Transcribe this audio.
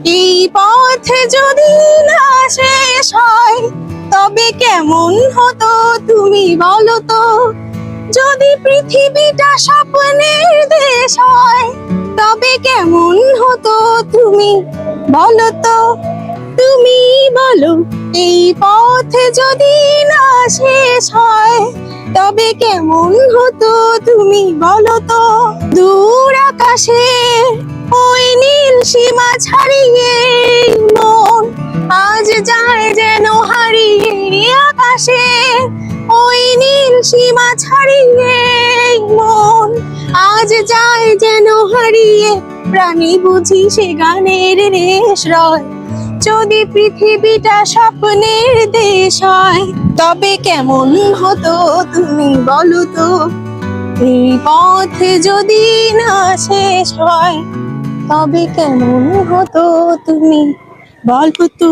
এই পথে যদি না শেষ হয় তবে কেমন হতো তুমি বলো তো। যদি পৃথিবীটা স্বপ্নের দেশ হয় তবে কেমন হতো তুমি বলো তো। তুমি বলো, এই পথে যদি না শেষ হয় তবে কেমন হতো তুমি বলো তো। দূর আকাশে ওই নীল সীমা ছাড়িয়ে মন আজ যায় যেন হারিয়ে। আকাশে ওই নীল সীমা ছাড়িয়ে মন আজ যায় যেন হারিয়ে। প্রাণী বুঝি সে গানের রেশ রয়। যদি পৃথিবীটা স্বপ্নের দেশ হয় তবে কেমন হতো তুমি বলো তো। এই পথে যদি না শেষ হয় তবে কেমন হতো তুমি বলো তো।